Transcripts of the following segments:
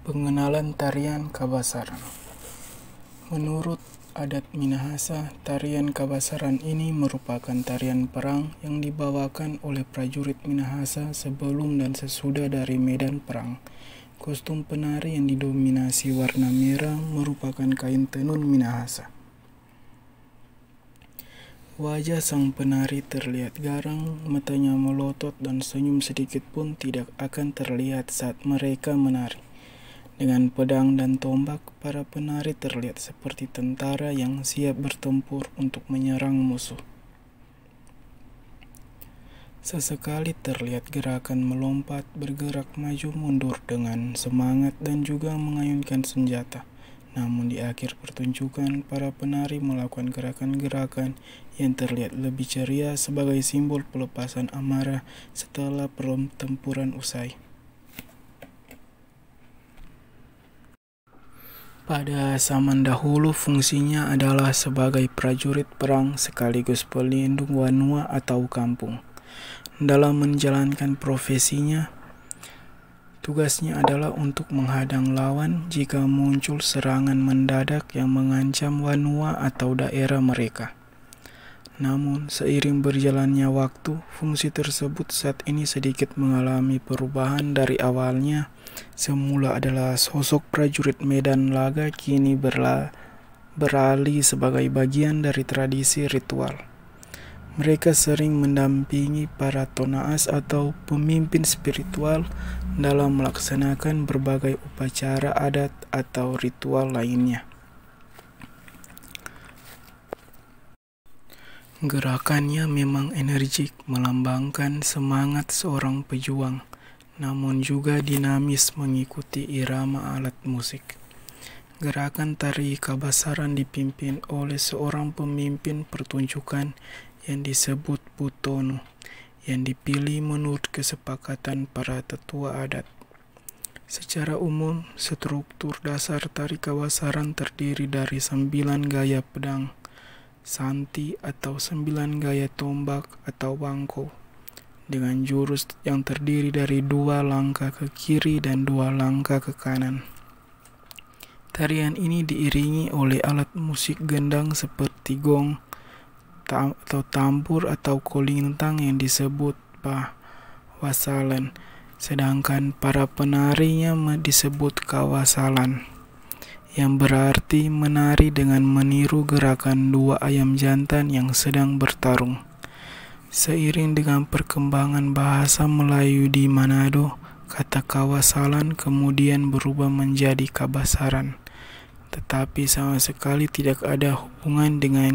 Pengenalan tarian Kabasaran. Menurut adat Minahasa, tarian Kabasaran ini merupakan tarian perang yang dibawakan oleh prajurit Minahasa sebelum dan sesudah dari medan perang. Kostum penari yang didominasi warna merah merupakan kain tenun Minahasa. Wajah sang penari terlihat garang, matanya melotot dan senyum sedikit pun tidak akan terlihat saat mereka menari. Dengan pedang dan tombak, para penari terlihat seperti tentara yang siap bertempur untuk menyerang musuh. Sesekali terlihat gerakan melompat, bergerak maju mundur dengan semangat dan juga mengayunkan senjata. Namun di akhir pertunjukan, para penari melakukan gerakan-gerakan yang terlihat lebih ceria sebagai simbol pelepasan amarah setelah pertempuran usai. Pada zaman dahulu fungsinya adalah sebagai prajurit perang sekaligus pelindung wanua atau kampung. Dalam menjalankan profesinya, tugasnya adalah untuk menghadang lawan jika muncul serangan mendadak yang mengancam wanua atau daerah mereka. Namun, seiring berjalannya waktu, fungsi tersebut saat ini sedikit mengalami perubahan. Dari awalnya semula adalah sosok prajurit medan laga, kini beralih sebagai bagian dari tradisi ritual. Mereka sering mendampingi para tonaas atau pemimpin spiritual dalam melaksanakan berbagai upacara adat atau ritual lainnya. Gerakannya memang energik, melambangkan semangat seorang pejuang, namun juga dinamis mengikuti irama alat musik. Gerakan tari Kabasaran dipimpin oleh seorang pemimpin pertunjukan yang disebut Butono, yang dipilih menurut kesepakatan para tetua adat. Secara umum, struktur dasar tari Kabasaran terdiri dari 9 gaya pedang, santi atau 9 gaya tombak atau wangko, dengan jurus yang terdiri dari 2 langkah ke kiri dan 2 langkah ke kanan. Tarian ini diiringi oleh alat musik gendang seperti gong atau tambur atau kolintang yang disebut pawasalan, sedangkan para penarinya disebut kawasalan, yang berarti menari dengan meniru gerakan 2 ayam jantan yang sedang bertarung. Seiring dengan perkembangan bahasa Melayu di Manado, kata kawasalan kemudian berubah menjadi Kabasaran, tetapi sama sekali tidak ada hubungan dengan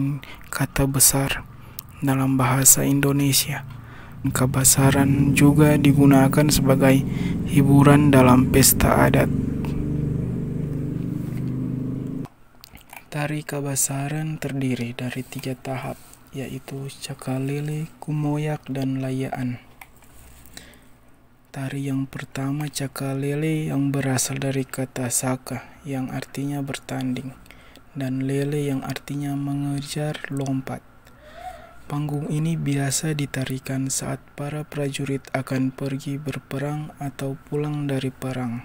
kata besar dalam bahasa Indonesia. Kabasaran juga digunakan sebagai hiburan dalam pesta adat. Tari Kabasaran terdiri dari 3 tahap, yaitu cakalele, kumoyak, dan layaan. Tari yang pertama cakalele yang berasal dari kata saka yang artinya bertanding, dan lele yang artinya mengejar lompat. Panggung ini biasa ditarikan saat para prajurit akan pergi berperang atau pulang dari perang.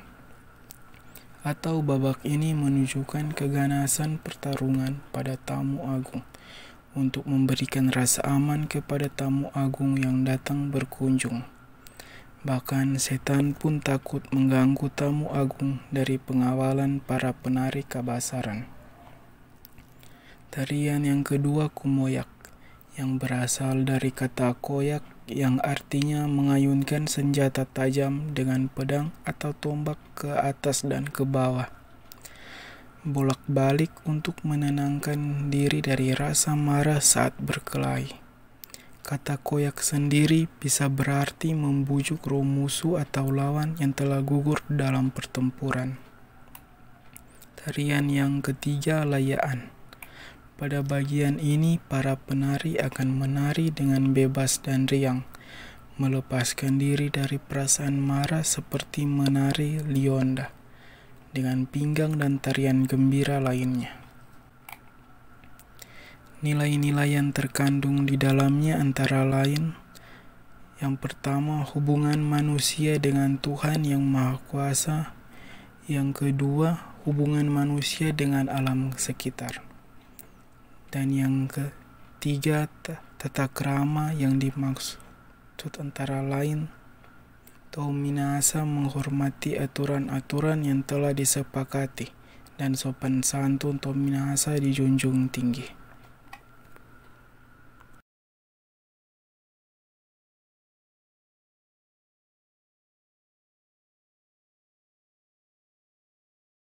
Atau babak ini menunjukkan keganasan pertarungan pada tamu agung untuk memberikan rasa aman kepada tamu agung yang datang berkunjung. Bahkan setan pun takut mengganggu tamu agung dari pengawalan para penari Kabasaran. Tarian yang kedua kumoyak, yang berasal dari kata koyak yang artinya mengayunkan senjata tajam dengan pedang atau tombak ke atas dan ke bawah, bolak-balik untuk menenangkan diri dari rasa marah saat berkelahi. Kata koyak sendiri bisa berarti membujuk roh musuh atau lawan yang telah gugur dalam pertempuran. Tarian yang ketiga layaan. Pada bagian ini, para penari akan menari dengan bebas dan riang, melepaskan diri dari perasaan marah seperti menari lionda, dengan pinggang dan tarian gembira lainnya. Nilai-nilai yang terkandung di dalamnya antara lain, yang pertama, hubungan manusia dengan Tuhan yang Maha Kuasa. Yang kedua, hubungan manusia dengan alam sekitar. Dan yang ketiga, tata krama yang dimaksud antara lain Tominasa menghormati aturan-aturan yang telah disepakati, dan sopan santun Tominasa dijunjung tinggi.